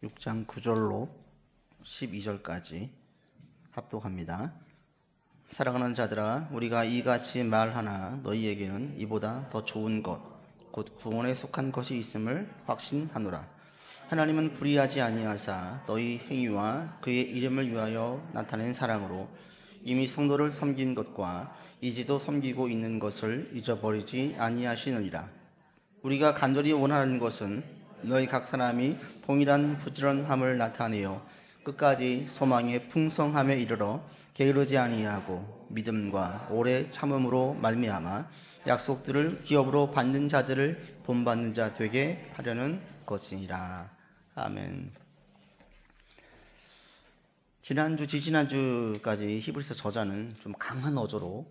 6장 9절로 12절까지 합독합니다. 사랑하는 자들아, 우리가 이같이 말하나 너희에게는 이보다 더 좋은 것, 곧 구원에 속한 것이 있음을 확신하노라. 하나님은 불의하지 아니하사 너희 행위와 그의 이름을 위하여 나타낸 사랑으로 이미 성도를 섬긴 것과 이제도 섬기고 있는 것을 잊어버리지 아니하시느니라. 우리가 간절히 원하는 것은 너희 각 사람이 동일한 부지런함을 나타내어 끝까지 소망의 풍성함에 이르러 게으르지 아니하고 믿음과 오래 참음으로 말미암아 약속들을 기업으로 받는 자들을 본받는 자 되게 하려는 것이니라. 아멘. 지지난주까지 히브리서 저자는 좀 강한 어조로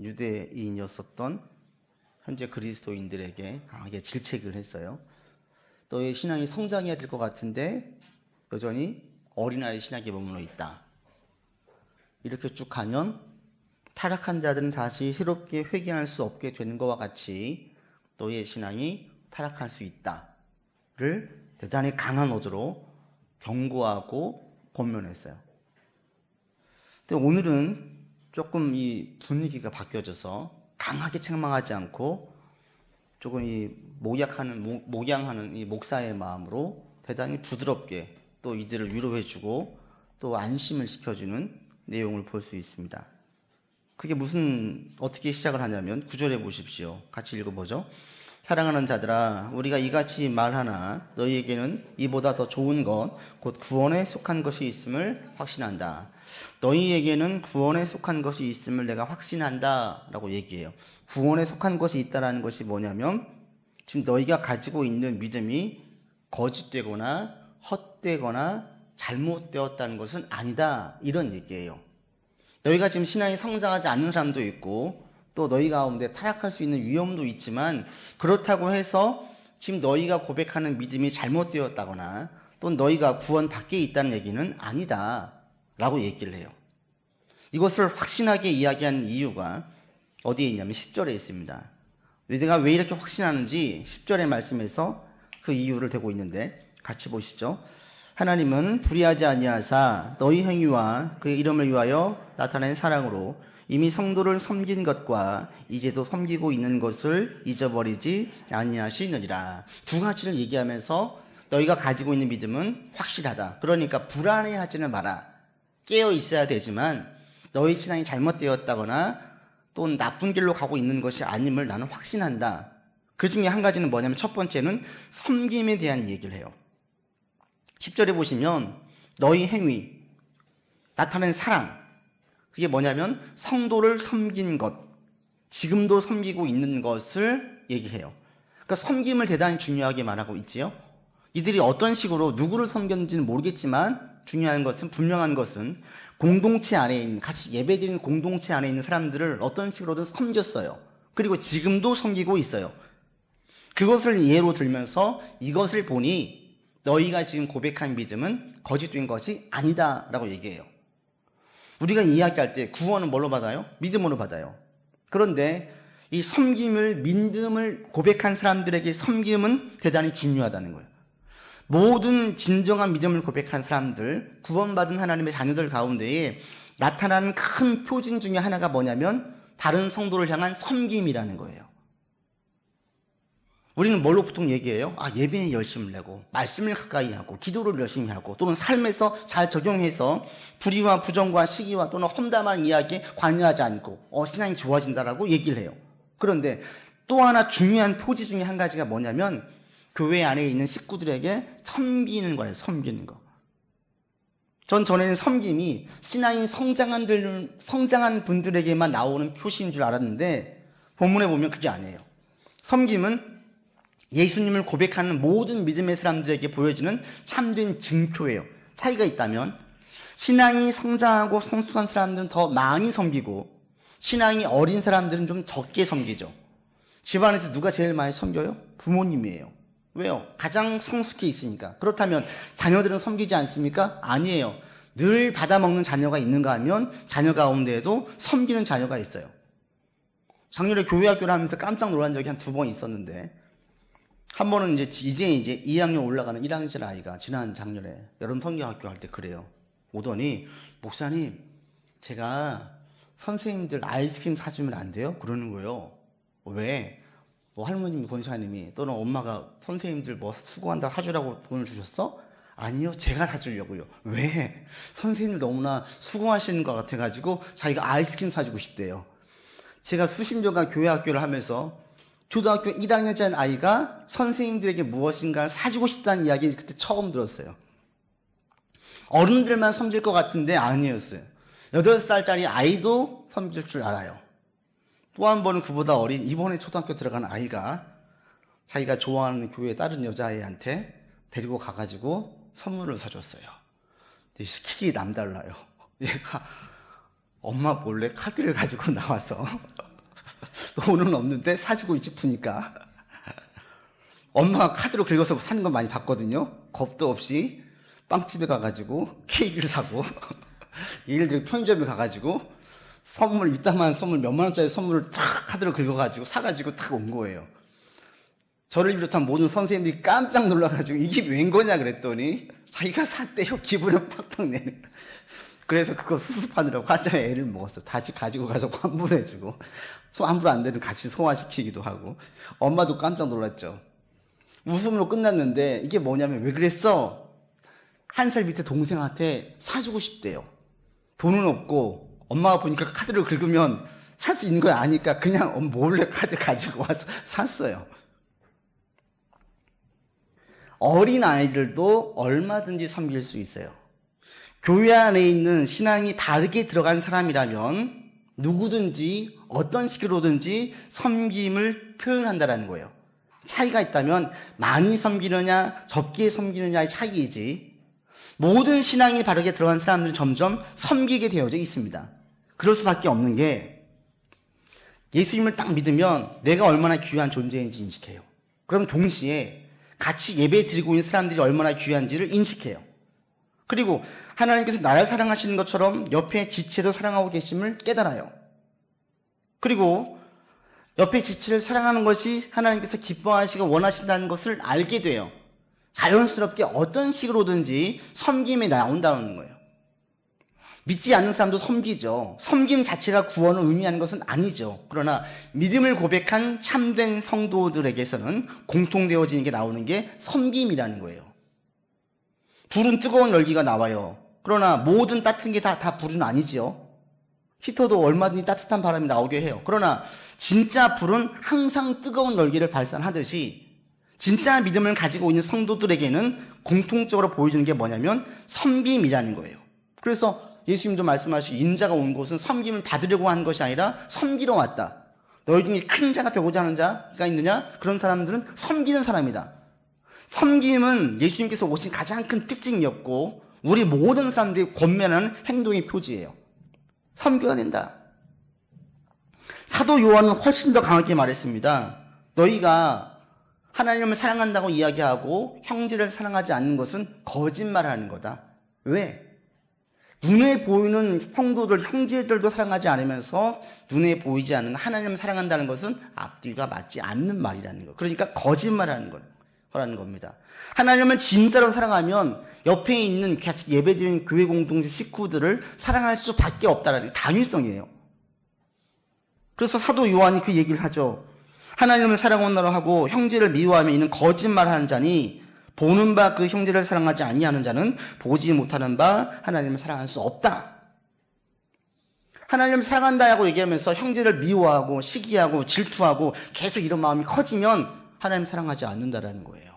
유대인이었었던 현재 그리스도인들에게 강하게 질책을 했어요. 너의 신앙이 성장해야 될 것 같은데 여전히 어린아이 신학에 머물러 있다. 이렇게 쭉 가면 타락한 자들은 다시 새롭게 회개할 수 없게 되는 것과 같이 너의 신앙이 타락할 수 있다를 대단히 강한 어조로 경고하고 권면했어요. 근데 오늘은 조금 이 분위기가 바뀌어져서 강하게 책망하지 않고 조금 이 목양하는 이 목사의 마음으로 대단히 부드럽게 또 이들을 위로해주고 또 안심을 시켜주는 내용을 볼 수 있습니다. 그게 어떻게 시작을 하냐면 9절에 보십시오. 같이 읽어보죠. 사랑하는 자들아, 우리가 이같이 말하나 너희에게는 이보다 더 좋은 것, 곧 구원에 속한 것이 있음을 확신한다. 너희에게는 구원에 속한 것이 있음을 내가 확신한다 라고 얘기해요. 구원에 속한 것이 있다는 것이 뭐냐면 지금 너희가 가지고 있는 믿음이 거짓되거나 헛되거나 잘못되었다는 것은 아니다, 이런 얘기예요. 너희가 지금 신앙이 성장하지 않는 사람도 있고 또 너희 가운데 타락할 수 있는 위험도 있지만 그렇다고 해서 지금 너희가 고백하는 믿음이 잘못되었다거나 또 너희가 구원 밖에 있다는 얘기는 아니다 라고 얘기를 해요. 이것을 확신하게 이야기하는 이유가 어디에 있냐면 10절에 있습니다. 내가 왜 이렇게 확신하는지 10절의 말씀에서 그 이유를 대고 있는데 같이 보시죠. 하나님은 불의하지 아니하사 너희 행위와 그의 이름을 위하여 나타낸 사랑으로 이미 성도를 섬긴 것과 이제도 섬기고 있는 것을 잊어버리지 아니하시느니라. 두 가지를 얘기하면서 너희가 가지고 있는 믿음은 확실하다. 그러니까 불안해하지는 마라. 깨어 있어야 되지만 너희 신앙이 잘못되었다거나 또 나쁜 길로 가고 있는 것이 아님을 나는 확신한다. 그 중에 한 가지는 뭐냐면 첫 번째는 섬김에 대한 얘기를 해요. 10절에 보시면 너희 행위, 나타낸 사랑, 그게 뭐냐면 성도를 섬긴 것, 지금도 섬기고 있는 것을 얘기해요. 그러니까 섬김을 대단히 중요하게 말하고 있지요. 이들이 어떤 식으로 누구를 섬겼는지는 모르겠지만 중요한 것은, 분명한 것은 공동체 안에 있는, 같이 예배드리는 공동체 안에 있는 사람들을 어떤 식으로든 섬겼어요. 그리고 지금도 섬기고 있어요. 그것을 예로 들면서 이것을 보니 너희가 지금 고백한 믿음은 거짓된 것이 아니다 라고 얘기해요. 우리가 이야기할 때 구원은 뭘로 받아요? 믿음으로 받아요. 그런데 이 섬김을, 믿음을 고백한 사람들에게 섬김은 대단히 중요하다는 거예요. 모든 진정한 믿음을 고백한 사람들, 구원받은 하나님의 자녀들 가운데에 나타나는 큰 표징 중에 하나가 뭐냐면 다른 성도를 향한 섬김이라는 거예요. 우리는 뭘로 보통 얘기해요? 예배에 열심을 내고 말씀을 가까이 하고 기도를 열심히 하고 또는 삶에서 잘 적용해서 불의와 부정과 시기와 또는 험담한 이야기에 관여하지 않고 신앙이 좋아진다라고 얘기를 해요. 그런데 또 하나 중요한 표지 중에 한 가지가 뭐냐면 교회 안에 있는 식구들에게 섬기는 거예요. 섬기는 거. 전에는 섬김이 신앙이 성장한 분들에게만 나오는 표시인 줄 알았는데 본문에 보면 그게 아니에요. 섬김은 예수님을 고백하는 모든 믿음의 사람들에게 보여지는 참된 증표예요. 차이가 있다면 신앙이 성장하고 성숙한 사람들은 더 많이 섬기고 신앙이 어린 사람들은 좀 적게 섬기죠. 집안에서 누가 제일 많이 섬겨요? 부모님이에요. 왜요? 가장 성숙해 있으니까. 그렇다면 자녀들은 섬기지 않습니까? 아니에요. 늘 받아먹는 자녀가 있는가 하면 자녀 가운데에도 섬기는 자녀가 있어요. 작년에 교회 학교를 하면서 깜짝 놀란 적이 한 2번 있었는데 한 번은 이제 2학년 올라가는 1학년짜리 아이가 지난 작년에 여름 성경학교 할 때 그래요. 오더니 목사님, 제가 선생님들 아이스크림 사주면 안 돼요? 그러는 거예요. 왜? 뭐 할머님, 권사님이 또는 엄마가 선생님들 뭐 수고한다 사주라고 돈을 주셨어? 아니요, 제가 사주려고요. 왜? 선생님들 너무나 수고하시는 것 같아가지고 자기가 아이스크림 사주고 싶대요. 제가 수십 년간 교회 학교를 하면서 초등학교 1학년짜리 아이가 선생님들에게 무엇인가 사주고 싶다는 이야기 그때 처음 들었어요. 어른들만 섬길 것 같은데 아니었어요. 8살짜리 아이도 섬길 줄 알아요. 또 한 번은 그보다 어린 이번에 초등학교 들어간 아이가 자기가 좋아하는 교회 다른 여자아이한테 데리고 가가지고 선물을 사줬어요. 근데 스킬이 남달라요. 얘가 엄마 몰래 카드를 가지고 나와서 돈은 없는데 사주고 싶으니까 엄마가 카드로 긁어서 사는 건 많이 봤거든요. 겁도 없이 빵집에 가가지고 케이크를 사고 예를 들어 편의점에 가가지고 선물 이따만 선물 몇만 원짜리 선물을 탁 카드로 긁어가지고 사가지고 탁 온 거예요. 저를 비롯한 모든 선생님들이 깜짝 놀라가지고 이게 웬 거냐 그랬더니 자기가 샀대요. 기분을 팍팍 내는. 그래서 그거 수습하느라고 한참 애를 먹었어. 다시 가지고 가서 환불해주고 환불 안 되면 같이 소화시키기도 하고. 엄마도 깜짝 놀랐죠. 웃음으로 끝났는데 이게 뭐냐면 왜 그랬어? 1살 밑에 동생한테 사주고 싶대요. 돈은 없고 엄마가 보니까 카드를 긁으면 살 수 있는 거 아니까 그냥 몰래 카드 가지고 와서 샀어요. 어린 아이들도 얼마든지 섬길 수 있어요. 교회 안에 있는 신앙이 바르게 들어간 사람이라면 누구든지 어떤 식으로든지 섬김을 표현한다는 거예요. 차이가 있다면 많이 섬기느냐 적게 섬기느냐의 차이이지 모든 신앙이 바르게 들어간 사람들은 점점 섬기게 되어져 있습니다. 그럴 수밖에 없는 게 예수님을 딱 믿으면 내가 얼마나 귀한 존재인지 인식해요. 그럼 동시에 같이 예배 드리고 있는 사람들이 얼마나 귀한지를 인식해요. 그리고 하나님께서 나를 사랑하시는 것처럼 옆에 지체도 사랑하고 계심을 깨달아요. 그리고 옆에 지체를 사랑하는 것이 하나님께서 기뻐하시고 원하신다는 것을 알게 돼요. 자연스럽게 어떤 식으로든지 섬김에 나온다는 거예요. 믿지 않는 사람도 섬기죠. 섬김 자체가 구원을 의미하는 것은 아니죠. 그러나 믿음을 고백한 참된 성도들에게서는 공통되어지는 게 나오는 게 섬김이라는 거예요. 불은 뜨거운 열기가 나와요. 그러나 모든 따뜻한 게 다 불은 아니지요. 히터도 얼마든지 따뜻한 바람이 나오게 해요. 그러나 진짜 불은 항상 뜨거운 열기를 발산하듯이 진짜 믿음을 가지고 있는 성도들에게는 공통적으로 보여주는 게 뭐냐면 섬김이라는 거예요. 그래서 예수님도 말씀하시기 인자가 온 곳은 섬김을 받으려고 한 것이 아니라 섬기러 왔다. 너희 중에 큰 자가 되고자 하는 자가 있느냐? 그런 사람들은 섬기는 사람이다. 섬김은 예수님께서 오신 가장 큰 특징이었고 우리 모든 사람들이 권면하는 행동의 표지예요. 섬겨야 된다. 사도 요한은 훨씬 더 강하게 말했습니다. 너희가 하나님을 사랑한다고 이야기하고 형제를 사랑하지 않는 것은 거짓말하는 거다. 왜? 눈에 보이는 성도들, 형제들도 사랑하지 않으면서 눈에 보이지 않는 하나님을 사랑한다는 것은 앞뒤가 맞지 않는 말이라는 거. 그러니까 거짓말하는 거라는 겁니다. 하나님을 진짜로 사랑하면 옆에 있는 같이 예배드리는 교회 공동체 식구들을 사랑할 수밖에 없다라는 게 당위성이에요. 그래서 사도 요한이 그 얘기를 하죠. 하나님을 사랑한다고 하고 형제를 미워하며 이는 거짓말하는 자니 보는 바 그 형제를 사랑하지 아니하는 자는 보지 못하는 바 하나님을 사랑할 수 없다. 하나님을 사랑한다고 얘기하면서 형제를 미워하고 시기하고 질투하고 계속 이런 마음이 커지면 하나님을 사랑하지 않는다라는 거예요.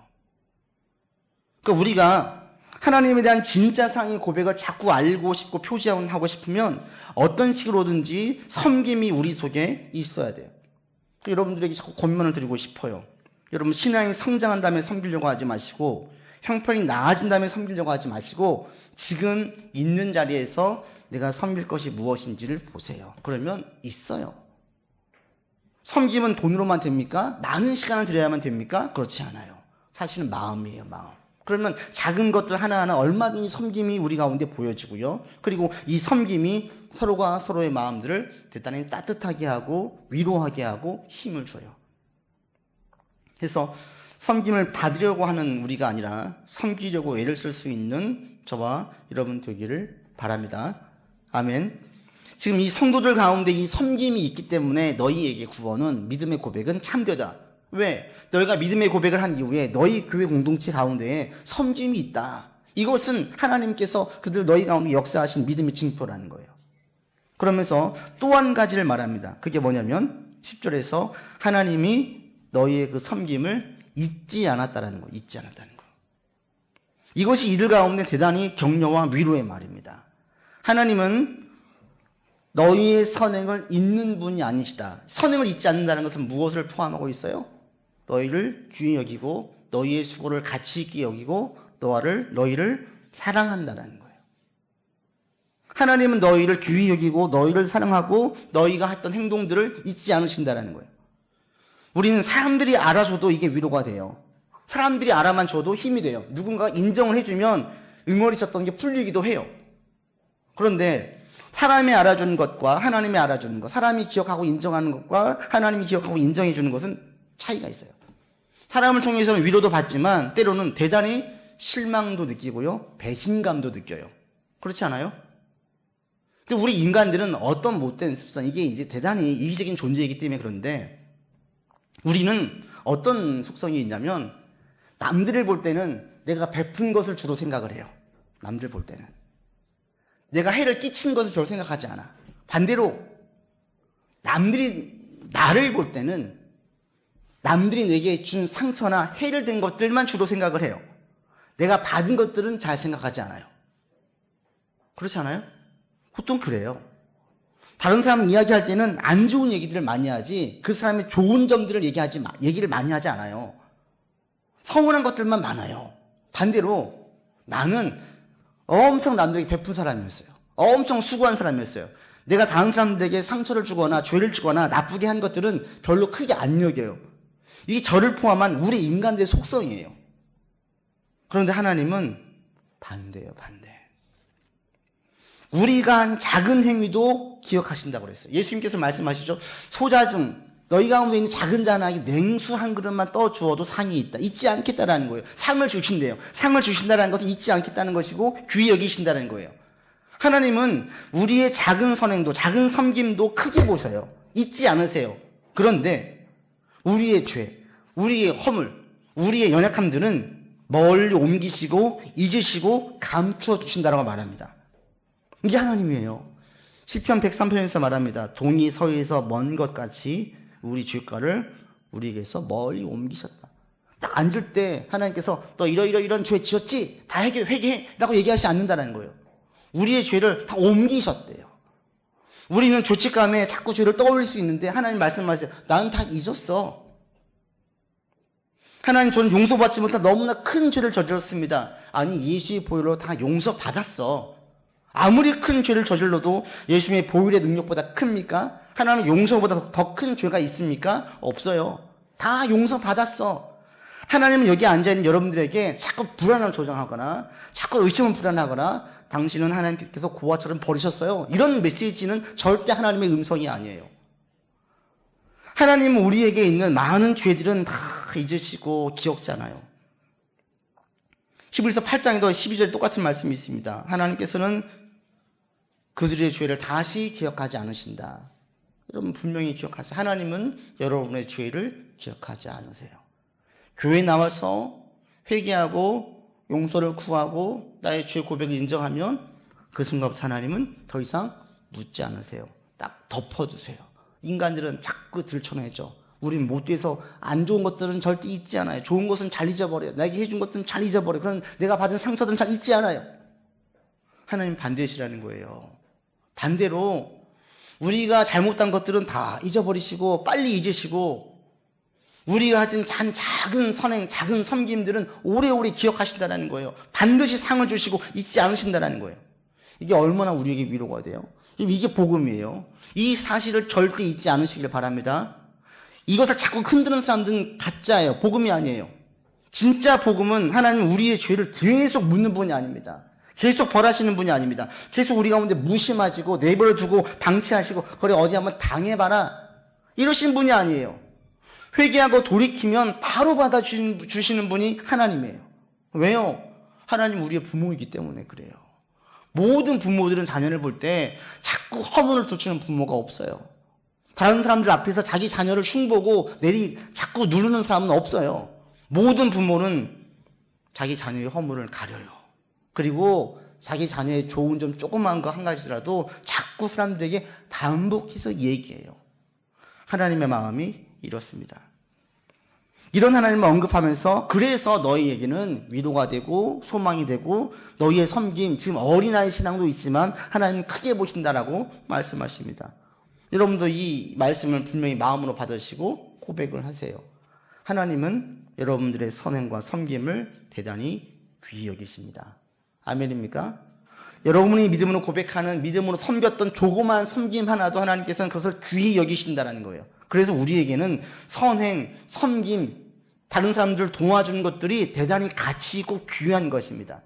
그러니까 우리가 하나님에 대한 진짜 사랑의 고백을 자꾸 알고 싶고 표시하고 싶으면 어떤 식으로든지 섬김이 우리 속에 있어야 돼요. 여러분들에게 자꾸 권면을 드리고 싶어요. 여러분 신앙이 성장한 다음에 섬기려고 하지 마시고 형편이 나아진 다음에 섬기려고 하지 마시고 지금 있는 자리에서 내가 섬길 것이 무엇인지를 보세요. 그러면 있어요. 섬김은 돈으로만 됩니까? 많은 시간을 들여야만 됩니까? 그렇지 않아요. 사실은 마음이에요. 마음. 그러면 작은 것들 하나하나 얼마든지 섬김이 우리 가운데 보여지고요. 그리고 이 섬김이 서로가 서로의 마음들을 대단히 따뜻하게 하고 위로하게 하고 힘을 줘요. 그래서 섬김을 받으려고 하는 우리가 아니라 섬기려고 애를 쓸 수 있는 저와 여러분 되기를 바랍니다. 아멘. 지금 이 성도들 가운데 이 섬김이 있기 때문에 너희에게 구원은, 믿음의 고백은 참되다. 왜? 너희가 믿음의 고백을 한 이후에 너희 교회 공동체 가운데에 섬김이 있다. 이것은 하나님께서 그들 너희 가운데 역사하신 믿음의 징표라는 거예요. 그러면서 또 한 가지를 말합니다. 그게 뭐냐면 10절에서 하나님이 너희의 그 섬김을 잊지 않았다라는 거, 잊지 않았다는 거. 이것이 이들 가운데 대단히 격려와 위로의 말입니다. 하나님은 너희의 선행을 잊는 분이 아니시다. 선행을 잊지 않는다는 것은 무엇을 포함하고 있어요? 너희를 귀히 여기고 너희의 수고를 가치 있게 여기고 너희를 사랑한다는 거예요. 하나님은 너희를 귀히 여기고 너희를 사랑하고 너희가 했던 행동들을 잊지 않으신다는 거예요. 우리는 사람들이 알아줘도 이게 위로가 돼요. 사람들이 알아만 줘도 힘이 돼요. 누군가 인정을 해주면 응어리쳤던 게 풀리기도 해요. 그런데 사람이 알아주는 것과 하나님이 알아주는 것, 사람이 기억하고 인정하는 것과 하나님이 기억하고 인정해 주는 것은 차이가 있어요. 사람을 통해서는 위로도 받지만 때로는 대단히 실망도 느끼고요, 배신감도 느껴요. 그렇지 않아요? 근데 우리 인간들은 어떤 못된 습성, 이게 이제 대단히 이기적인 존재이기 때문에 그런데 우리는 어떤 속성이 있냐면 남들을 볼 때는 내가 베푼 것을 주로 생각을 해요. 남들 볼 때는 내가 해를 끼친 것을 별로 생각하지 않아. 반대로 남들이 나를 볼 때는 남들이 내게 준 상처나 해를 된 것들만 주로 생각을 해요. 내가 받은 것들은 잘 생각하지 않아요. 그렇지 않아요? 보통 그래요. 다른 사람 이야기할 때는 안 좋은 얘기들을 많이 하지 그 사람의 좋은 점들을 얘기를 많이 하지 않아요. 서운한 것들만 많아요. 반대로 나는 엄청 남들에게 베푼 사람이었어요. 엄청 수고한 사람이었어요. 내가 다른 사람들에게 상처를 주거나 죄를 주거나 나쁘게 한 것들은 별로 크게 안 여겨요. 이게 저를 포함한 우리 인간들의 속성이에요. 그런데 하나님은 반대예요, 반대. 우리가 한 작은 행위도 기억하신다고 그랬어요. 예수님께서 말씀하시죠. 소자 중 너희 가운데 있는 작은 자나에게 냉수 한 그릇만 떠주어도 상이 있다. 잊지 않겠다라는 거예요. 상을 주신대요. 상을 주신다는 것은 잊지 않겠다는 것이고 귀히 여기신다는 거예요. 하나님은 우리의 작은 선행도 작은 섬김도 크게 보셔요. 잊지 않으세요. 그런데 우리의 죄, 우리의 허물, 우리의 연약함들은 멀리 옮기시고 잊으시고 감추어 주신다라고 말합니다. 이게 하나님이에요. 시편 103편에서 말합니다. 동이 서에서 먼 것 같이 우리 죄가를 우리에게서 멀리 옮기셨다. 딱 앉을 때 하나님께서 너 이런 죄 지었지? 다 회개해 라고 얘기하지 않는다는 거예요. 우리의 죄를 다 옮기셨대요. 우리는 죄책감에 자꾸 죄를 떠올릴 수 있는데 하나님 말씀하세요. 나는 다 잊었어. 하나님, 저는 용서받지 못한 너무나 큰 죄를 저질렀습니다. 아니, 예수의 보혈로 다 용서받았어. 아무리 큰 죄를 저질러도 예수님의 보혈의 능력보다 큽니까? 하나님 용서보다 더 큰 죄가 있습니까? 없어요. 다 용서받았어. 하나님은 여기 앉아있는 여러분들에게 자꾸 불안을 조장하거나 자꾸 의심을 불안하거나 당신은 하나님께서 고아처럼 버리셨어요. 이런 메시지는 절대 하나님의 음성이 아니에요. 하나님은 우리에게 있는 많은 죄들은 다 잊으시고 기억잖아요. 히브리서 8장에도 12절에 똑같은 말씀이 있습니다. 하나님께서는 그들의 죄를 다시 기억하지 않으신다. 여러분 분명히 기억하세요. 하나님은 여러분의 죄를 기억하지 않으세요. 교회에 나와서 회개하고 용서를 구하고 나의 죄 고백을 인정하면 그 순간부터 하나님은 더 이상 묻지 않으세요. 딱 덮어주세요. 인간들은 자꾸 들춰내죠. 우린 못돼서 안 좋은 것들은 절대 잊지 않아요. 좋은 것은 잘 잊어버려요. 나에게 해준 것들은 잘 잊어버려요. 그런 내가 받은 상처들은 잘 잊지 않아요. 하나님 반대시라는 거예요. 반대로 우리가 잘못한 것들은 다 잊어버리시고 빨리 잊으시고 우리가 가진 작은 선행, 작은 섬김들은 오래오래 기억하신다는 거예요. 반드시 상을 주시고 잊지 않으신다는 거예요. 이게 얼마나 우리에게 위로가 돼요? 이게 복음이에요. 이 사실을 절대 잊지 않으시길 바랍니다. 이것을 자꾸 흔드는 사람들은 가짜예요. 복음이 아니에요. 진짜 복음은 하나님 우리의 죄를 계속 묻는 분이 아닙니다. 계속 벌하시는 분이 아닙니다. 계속 우리 가운데 무심하시고 내버려 두고 방치하시고 그래 어디 한번 당해봐라 이러신 분이 아니에요. 회개하고 돌이키면 바로 받아주시는 분이 하나님이에요. 왜요? 하나님 우리의 부모이기 때문에 그래요. 모든 부모들은 자녀를 볼 때 자꾸 허물을 쫓는 부모가 없어요. 다른 사람들 앞에서 자기 자녀를 흉보고 자꾸 누르는 사람은 없어요. 모든 부모는 자기 자녀의 허물을 가려요. 그리고 자기 자녀의 좋은 점 조그만 거 한 가지라도 자꾸 사람들에게 반복해서 얘기해요. 하나님의 마음이 이렇습니다. 이런 하나님을 언급하면서 그래서 너희에게는 위로가 되고 소망이 되고 너희의 섬김, 지금 어린아이 신앙도 있지만 하나님은 크게 보신다라고 말씀하십니다. 여러분도 이 말씀을 분명히 마음으로 받으시고 고백을 하세요. 하나님은 여러분들의 선행과 섬김을 대단히 귀히 여기십니다. 아멘입니까? 여러분이 믿음으로 고백하는, 믿음으로 섬겼던 조그만 섬김 하나도 하나님께서는 그것을 귀히 여기신다는 거예요. 그래서 우리에게는 선행, 섬김, 다른 사람들을 도와주는 것들이 대단히 가치 있고 귀한 것입니다.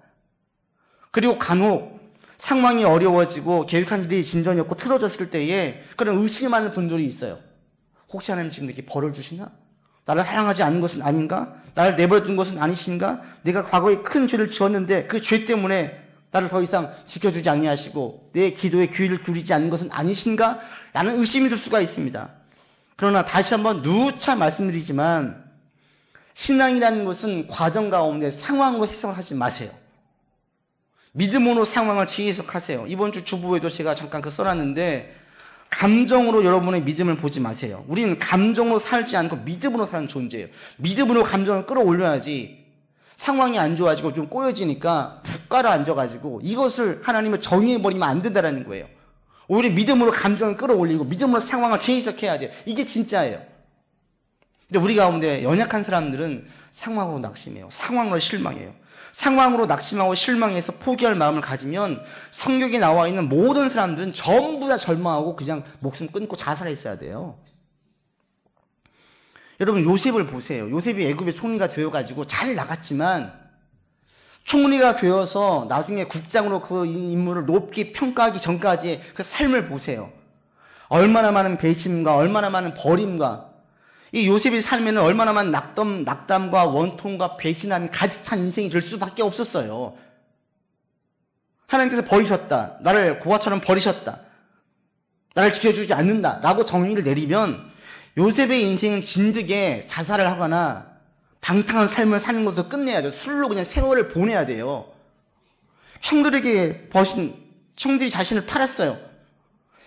그리고 간혹 상황이 어려워지고 계획한 일이 진전이 없고 틀어졌을 때에 그런 의심하는 분들이 있어요. 혹시 하나님 지금 이렇게 벌을 주시나? 나를 사랑하지 않는 것은 아닌가? 나를 내버려둔 것은 아니신가? 내가 과거에 큰 죄를 지었는데 그 죄 때문에 나를 더 이상 지켜주지 아니하시고 내 기도에 귀를 기울이지 않는 것은 아니신가? 라는 의심이 들 수가 있습니다. 그러나 다시 한번 누차 말씀드리지만 신앙이라는 것은 과정 가운데 상황으로 해석을 하지 마세요. 믿음으로 상황을 재해석하세요. 이번 주 주보에도 제가 잠깐 써놨는데 감정으로 여러분의 믿음을 보지 마세요. 우리는 감정으로 살지 않고 믿음으로 사는 존재예요. 믿음으로 감정을 끌어올려야지 상황이 안 좋아지고 좀 꼬여지니까 푹 가라앉아가지고 이것을 하나님을 정의해버리면 안 된다는 거예요. 오히려 믿음으로 감정을 끌어올리고 믿음으로 상황을 재해석해야 돼요. 이게 진짜예요. 근데 우리 가운데 연약한 사람들은 상황으로 낙심해요. 상황으로 실망해요. 상황으로 낙심하고 실망해서 포기할 마음을 가지면 성경에 나와 있는 모든 사람들은 전부 다 절망하고 그냥 목숨 끊고 자살했어야 돼요. 여러분 요셉을 보세요. 요셉이 애굽의 총리가 되어가지고 잘 나갔지만 총리가 되어서 나중에 국장으로 그 인물을 높게 평가하기 전까지의 그 삶을 보세요. 얼마나 많은 배신과 얼마나 많은 버림과 이 요셉의 삶에는 얼마나 많은 낙담과 원통과 배신함이 가득 찬 인생이 될 수밖에 없었어요. 하나님께서 버리셨다. 나를 고아처럼 버리셨다. 나를 지켜주지 않는다. 라고 정의를 내리면 요셉의 인생은 진즉에 자살을 하거나 방탕한 삶을 사는 것도 끝내야 돼요. 술로 그냥 세월을 보내야 돼요. 형들이 자신을 팔았어요.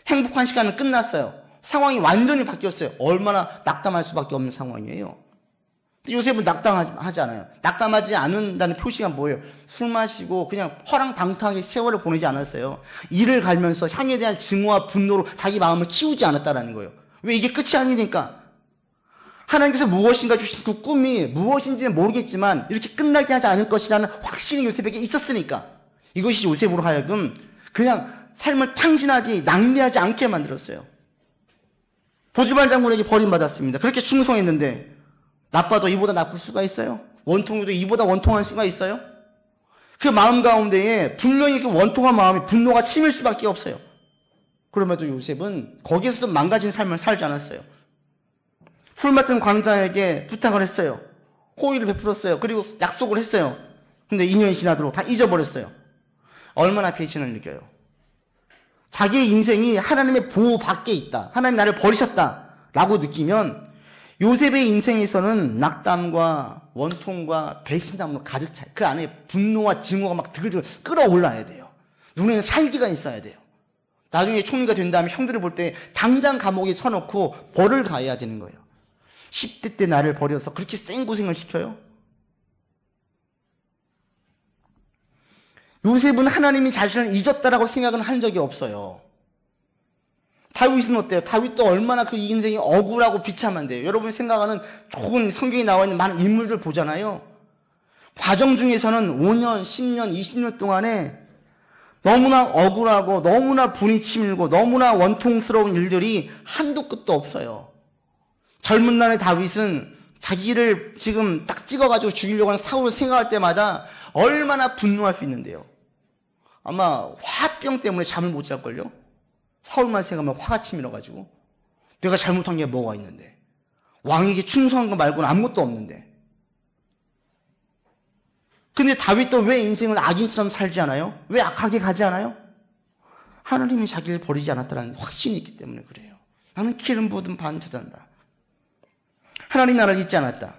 행복한 시간은 끝났어요. 상황이 완전히 바뀌었어요. 얼마나 낙담할 수밖에 없는 상황이에요. 요셉은 낙담하지 않아요. 낙담하지 않는다는 표시가 뭐예요? 술 마시고 그냥 허랑방탕하게 세월을 보내지 않았어요. 이를 갈면서 형에 대한 증오와 분노로 자기 마음을 키우지 않았다는 거예요. 왜? 이게 끝이 아니니까. 하나님께서 무엇인가 주신 그 꿈이 무엇인지는 모르겠지만 이렇게 끝나게 하지 않을 것이라는 확신이 요셉에게 있었으니까 이것이 요셉으로 하여금 그냥 삶을 탕진하지 낭비하지 않게 만들었어요. 보디발 장군에게 버림받았습니다. 그렇게 충성했는데 나빠도 이보다 나쁠 수가 있어요? 원통해도 이보다 원통할 수가 있어요? 그 마음 가운데에 분명히 그 원통한 마음이 분노가 치밀 수밖에 없어요. 그럼에도 요셉은 거기에서도 망가진 삶을 살지 않았어요. 술 맡은 광장에게 부탁을 했어요. 호의를 베풀었어요. 그리고 약속을 했어요. 근데 2년이 지나도록 다 잊어버렸어요. 얼마나 배신을 느껴요. 자기의 인생이 하나님의 보호 밖에 있다. 하나님 나를 버리셨다. 라고 느끼면 요셉의 인생에서는 낙담과 원통과 배신감으로 가득 차요. 그 안에 분노와 증오가 막 드글드글 끌어올라야 돼요. 눈에는 살기가 있어야 돼요. 나중에 총리가 된 다음에 형들을 볼 때 당장 감옥에 쳐놓고 벌을 가해야 되는 거예요. 10대 때 나를 버려서 그렇게 센 고생을 시켜요? 요셉은 하나님이 자신을 잊었다라고 생각은 한 적이 없어요. 다윗은 어때요? 다윗도 얼마나 그 인생이 억울하고 비참한데요. 여러분이 생각하는 좋은 성경에 나와 있는 많은 인물들 보잖아요. 과정 중에서는 5년, 10년, 20년 동안에 너무나 억울하고 너무나 분이 치밀고 너무나 원통스러운 일들이 한도 끝도 없어요. 젊은 날의 다윗은 자기를 지금 딱 찍어가지고 죽이려고 하는 사울을 생각할 때마다 얼마나 분노할 수 있는데요. 아마 화병 때문에 잠을 못 잤걸요? 사울만 생각하면 화가 치밀어가지고 내가 잘못한 게 뭐가 있는데 왕에게 충성한 거 말고는 아무것도 없는데. 근데 다윗도 왜 인생을 악인처럼 살지 않아요? 왜 악하게 가지 않아요? 하나님이 자기를 버리지 않았다는 확신이 있기 때문에 그래요. 나는 기름 부은 반 찾아간다. 하나님 나를 잊지 않았다.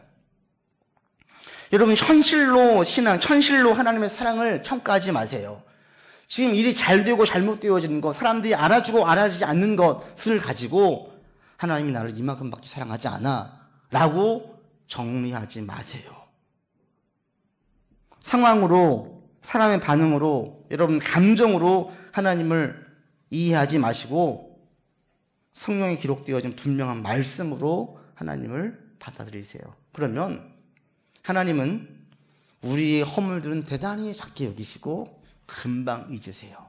여러분, 현실로 신앙, 현실로 하나님의 사랑을 평가하지 마세요. 지금 일이 잘 되고 잘못되어지는 것, 사람들이 알아주고 알아주지 않는 것을 가지고 하나님이 나를 이만큼밖에 사랑하지 않아 라고 정리하지 마세요. 상황으로, 사람의 반응으로, 여러분 감정으로 하나님을 이해하지 마시고 성경에 기록되어진 분명한 말씀으로 하나님을 받아들이세요. 그러면 하나님은 우리의 허물들은 대단히 작게 여기시고 금방 잊으세요.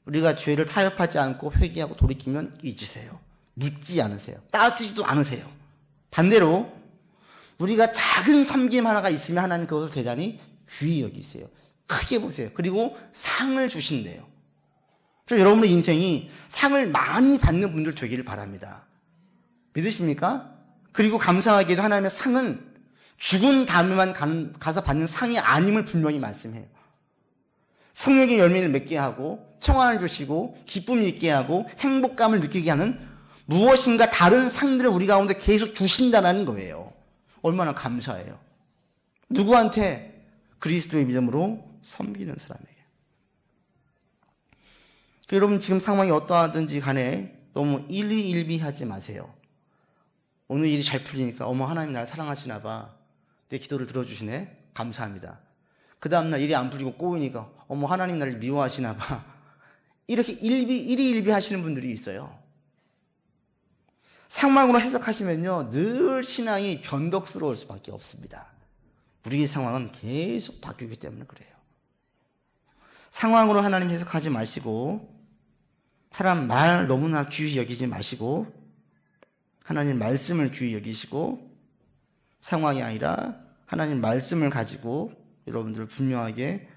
우리가 죄를 타협하지 않고 회개하고 돌이키면 잊으세요. 묻지 않으세요. 따지지도 않으세요. 반대로 우리가 작은 섬김 하나가 있으면 하나님 그것을 대단히 귀히 여기세요. 크게 보세요. 그리고 상을 주신대요. 그래서 여러분의 인생이 상을 많이 받는 분들 되기를 바랍니다. 믿으십니까? 그리고 감사하게도 하나님의 상은 죽은 다음에만 가서 받는 상이 아님을 분명히 말씀해요. 성령의 열매를 맺게 하고 평안을 주시고 기쁨이 있게 하고 행복감을 느끼게 하는 무엇인가 다른 상들을 우리 가운데 계속 주신다는 거예요. 얼마나 감사해요. 누구한테? 그리스도의 믿음으로 섬기는 사람에게. 여러분 지금 상황이 어떠하든지 간에 너무 일희일비하지 마세요. 오늘 일이 잘 풀리니까 어머 하나님 나를 사랑하시나 봐. 내 기도를 들어주시네. 감사합니다. 그 다음날 일이 안 풀리고 꼬이니까 어머 하나님 나를 미워하시나 봐. 이렇게 일희일비 하시는 분들이 있어요. 상황으로 해석하시면요 늘 신앙이 변덕스러울 수밖에 없습니다. 우리의 상황은 계속 바뀌기 때문에 그래요. 상황으로 하나님 해석하지 마시고 사람 말 너무나 귀히 여기지 마시고 하나님 말씀을 귀히 여기시고 상황이 아니라 하나님 말씀을 가지고 여러분들을 분명하게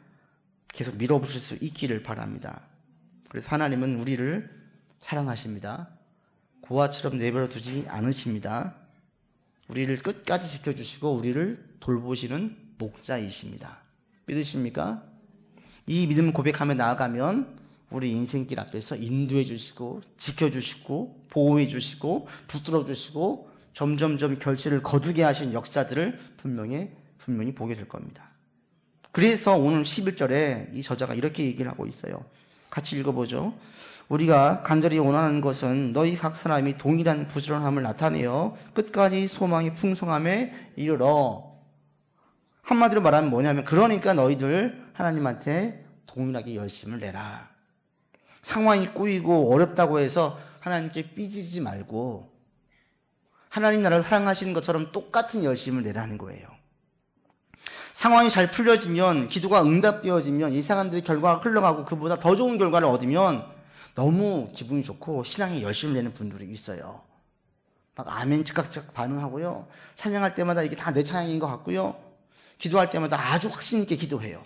계속 밀어붙일 수 있기를 바랍니다. 그래서 하나님은 우리를 사랑하십니다. 고아처럼 내버려 두지 않으십니다. 우리를 끝까지 지켜주시고 우리를 돌보시는 목자이십니다. 믿으십니까? 이 믿음을 고백하며 나아가면 우리 인생길 앞에서 인도해 주시고 지켜주시고 보호해 주시고 붙들어 주시고 점점점 결실을 거두게 하신 역사들을 분명히 보게 될 겁니다. 그래서 오늘 11절에 이 저자가 이렇게 얘기를 하고 있어요. 같이 읽어보죠. 우리가 간절히 원하는 것은 너희 각 사람이 동일한 부지런함을 나타내어 끝까지 소망이 풍성함에 이르러. 한마디로 말하면 뭐냐면 그러니까 너희들 하나님한테 동일하게 열심을 내라. 상황이 꼬이고 어렵다고 해서 하나님께 삐지지 말고 하나님 나라를 사랑하시는 것처럼 똑같은 열심을 내라는 거예요. 상황이 잘 풀려지면 기도가 응답되어지면 이 사람들의 결과가 흘러가고 그보다 더 좋은 결과를 얻으면 너무 기분이 좋고 신앙에 열심을 내는 분들이 있어요. 막 아멘 즉각 반응하고요. 찬양할 때마다 이게 다 내 찬양인 것 같고요. 기도할 때마다 아주 확신 있게 기도해요.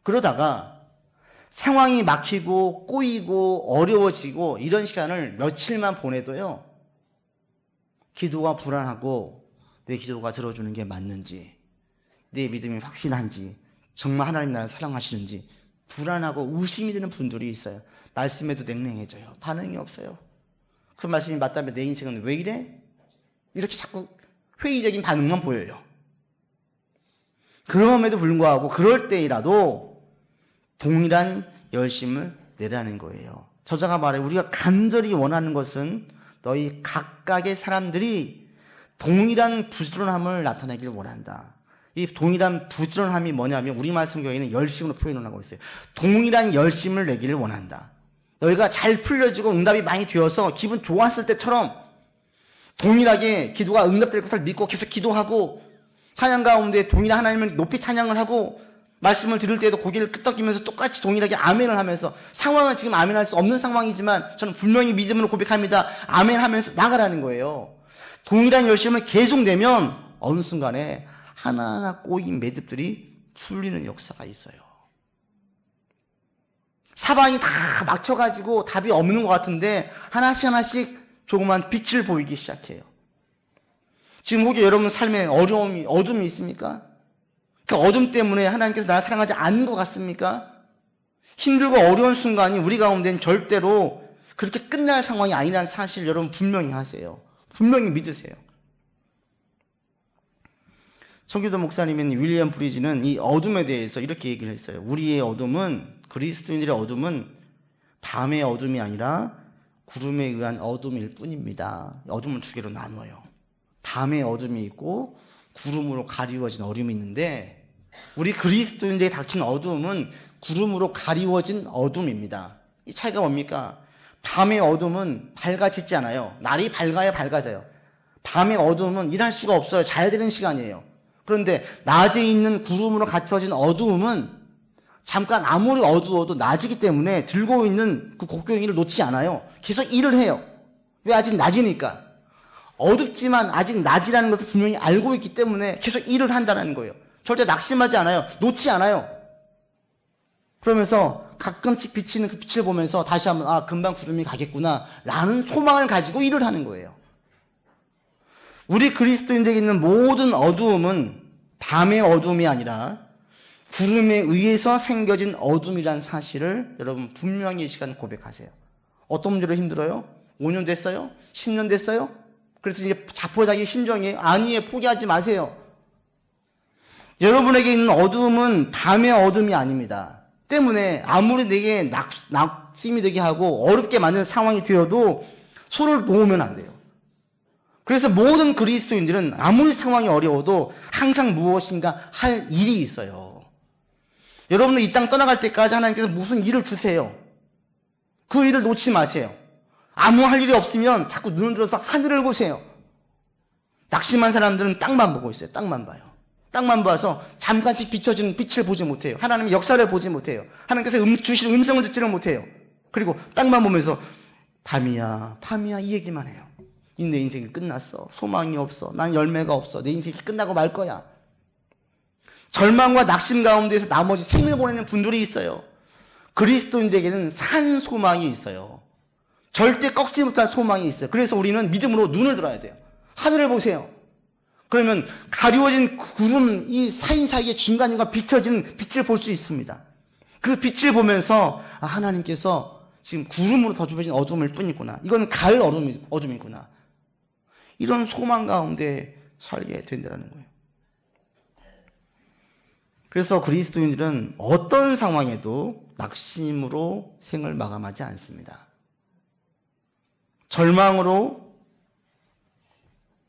그러다가 상황이 막히고 꼬이고 어려워지고 이런 시간을 며칠만 보내도요. 기도가 불안하고 내 기도가 들어주는 게 맞는지 내 믿음이 확실한지 정말 하나님 나를 사랑하시는지 불안하고 의심이 드는 분들이 있어요. 말씀에도 냉랭해져요. 반응이 없어요. 그 말씀이 맞다면 내 인생은 왜 이래? 이렇게 자꾸 회의적인 반응만 보여요. 그럼에도 불구하고 그럴 때이라도 동일한 열심을 내라는 거예요. 저자가 말해 우리가 간절히 원하는 것은 너희 각각의 사람들이 동일한 부지런함을 나타내길 원한다. 이 동일한 부지런함이 뭐냐면 우리말 성경에는 열심으로 표현을 하고 있어요. 동일한 열심을 내기를 원한다. 너희가 잘 풀려지고 응답이 많이 되어서 기분 좋았을 때처럼 동일하게 기도가 응답될 것을 믿고 계속 기도하고 찬양 가운데 동일한 하나님을 높이 찬양을 하고 말씀을 들을 때에도 고개를 끄덕이면서 똑같이 동일하게 아멘을 하면서 상황은 지금 아멘할 수 없는 상황이지만 저는 분명히 믿음으로 고백합니다. 아멘하면서 나가라는 거예요. 동일한 열심을 계속 내면 어느 순간에 하나하나 꼬인 매듭들이 풀리는 역사가 있어요. 사방이 다 막혀가지고 답이 없는 것 같은데 하나씩 조그만 빛을 보이기 시작해요. 지금 혹시 여러분 삶에 어려움이, 어둠이 있습니까? 그 어둠 때문에 하나님께서 나를 사랑하지 않는 것 같습니까? 힘들고 어려운 순간이 우리 가운데는 절대로 그렇게 끝날 상황이 아니라는 사실 여러분 분명히 하세요. 분명히 믿으세요. 청교도 목사님인 윌리엄 브리지는 이 어둠에 대해서 이렇게 얘기를 했어요. 우리의 어둠은, 그리스도인들의 어둠은 밤의 어둠이 아니라 구름에 의한 어둠일 뿐입니다. 어둠은 두 개로 나눠요. 밤의 어둠이 있고 구름으로 가리워진 어둠이 있는데, 우리 그리스도인들에게 닥친 어둠은 구름으로 가리워진 어둠입니다. 이 차이가 뭡니까? 밤의 어둠은 밝아지지 않아요. 날이 밝아야 밝아져요. 밤의 어둠은 일할 수가 없어요. 자야 되는 시간이에요. 그런데 낮에 있는 구름으로 갇혀진 어두움은 잠깐 아무리 어두워도 낮이기 때문에 들고 있는 그 곡괭이를 놓지 않아요. 계속 일을 해요. 왜? 아직 낮이니까. 어둡지만 아직 낮이라는 것을 분명히 알고 있기 때문에 계속 일을 한다는 거예요. 절대 낙심하지 않아요. 놓지 않아요. 그러면서 가끔씩 비치는 그 빛을 보면서 다시 한번 금방 구름이 가겠구나 라는 소망을 가지고 일을 하는 거예요. 우리 그리스도인들에게 있는 모든 어두움은 밤의 어둠이 아니라 구름에 의해서 생겨진 어둠이라는 사실을 여러분 분명히 이 시간 고백하세요. 어떤 문제로 힘들어요? 5년 됐어요? 10년 됐어요? 그래서 이제 자포자기 심정이 아니에요. 포기하지 마세요. 여러분에게 있는 어둠은 밤의 어둠이 아닙니다. 때문에 아무리 내게 낙심이 되게 하고 어렵게 만드는 상황이 되어도 손을 놓으면 안 돼요. 그래서 모든 그리스도인들은 아무리 상황이 어려워도 항상 무엇인가 할 일이 있어요. 여러분은 이 땅 떠나갈 때까지 하나님께서 무슨 일을 주세요. 그 일을 놓지 마세요. 아무 할 일이 없으면 자꾸 눈을 들어서 하늘을 보세요. 낙심한 사람들은 땅만 보고 있어요. 땅만 봐요. 땅만 봐서 잠깐씩 비춰지는 빛을 보지 못해요. 하나님의 역사를 보지 못해요. 하나님께서 주시는 음성을 듣지를 못해요. 그리고 땅만 보면서 밤이야 이 얘기만 해요. 내 인생이 끝났어. 소망이 없어. 난 열매가 없어. 내 인생이 끝나고 말 거야. 절망과 낙심 가운데서 나머지 생을 보내는 분들이 있어요. 그리스도인들에게는 산 소망이 있어요. 절대 꺾지 못할 소망이 있어요. 그래서 우리는 믿음으로 눈을 들어야 돼요. 하늘을 보세요. 그러면 가리워진 구름 이 사이사이에 중간중간 비춰지는 빛을 볼 수 있습니다. 그 빛을 보면서 하나님께서 지금 구름으로 덮여진 어둠일 뿐이구나. 이건 가을 어둠이구나. 이런 소망 가운데 살게 된다는 거예요. 그래서 그리스도인들은 어떤 상황에도 낙심으로 생을 마감하지 않습니다. 절망으로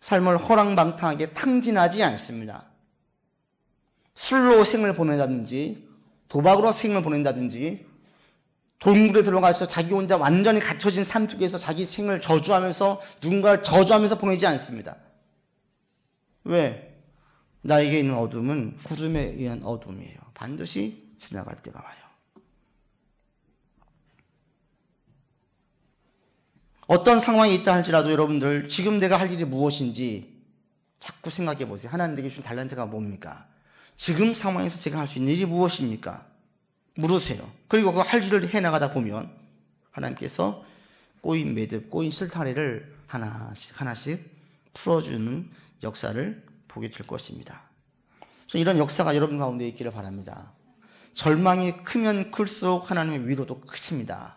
삶을 허랑방탕하게 탕진하지 않습니다. 술로 생을 보낸다든지 도박으로 생을 보낸다든지 동굴에 들어가서 자기 혼자 완전히 갇혀진 삶 속에서 자기 생을 저주하면서 누군가를 저주하면서 보내지 않습니다. 왜? 나에게 있는 어둠은 구름에 의한 어둠이에요. 반드시 지나갈 때가 와요. 어떤 상황이 있다 할지라도 여러분들 지금 내가 할 일이 무엇인지 자꾸 생각해 보세요. 하나님에게 주신 달란트가 뭡니까? 지금 상황에서 제가 할 수 있는 일이 무엇입니까? 물으세요. 그리고 그 할 일을 해나가다 보면 하나님께서 꼬인 매듭, 꼬인 실타래를 하나씩 풀어주는 역사를 보게 될 것입니다. 이런 역사가 여러분 가운데 있기를 바랍니다. 절망이 크면 클수록 하나님의 위로도 크십니다.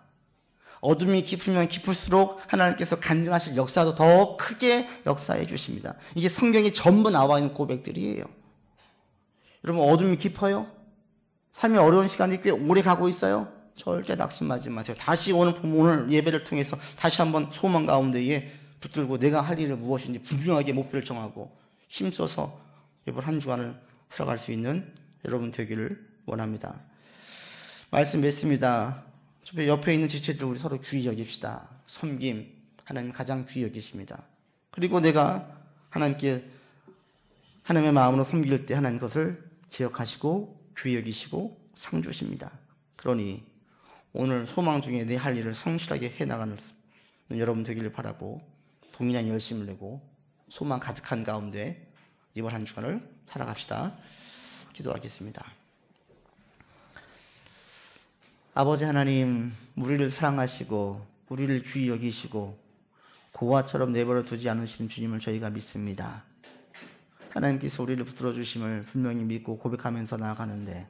어둠이 깊으면 깊을수록 하나님께서 간증하실 역사도 더 크게 역사해 주십니다. 이게 성경에 전부 나와 있는 고백들이에요. 여러분 어둠이 깊어요? 삶이 어려운 시간이 꽤 오래 가고 있어요? 절대 낙심하지 마세요. 다시 오늘 예배를 통해서 다시 한번 소망 가운데에 붙들고 내가 할 일은 무엇인지 분명하게 목표를 정하고 힘써서 이번 한 주간을 살아갈 수 있는 여러분 되기를 원합니다. 말씀 맺습니다. 옆에 있는 지체들 우리 서로 귀히 여깁시다. 섬김 하나님 가장 귀히 여기십니다. 그리고 내가 하나님께 하나님의 마음으로 섬길 때 하나님 것을 기억하시고 귀히 여기시고 상 주십니다. 그러니 오늘 소망 중에 내 할 일을 성실하게 해나가는 여러분 되기를 바라고 동일한 열심을 내고 소망 가득한 가운데 이번 한 주간을 살아갑시다. 기도하겠습니다. 아버지 하나님, 우리를 사랑하시고 우리를 귀히 여기시고 고아처럼 내버려 두지 않으시는 주님을 저희가 믿습니다. 하나님께서 우리를 붙들어 주심을 분명히 믿고 고백하면서 나아가는데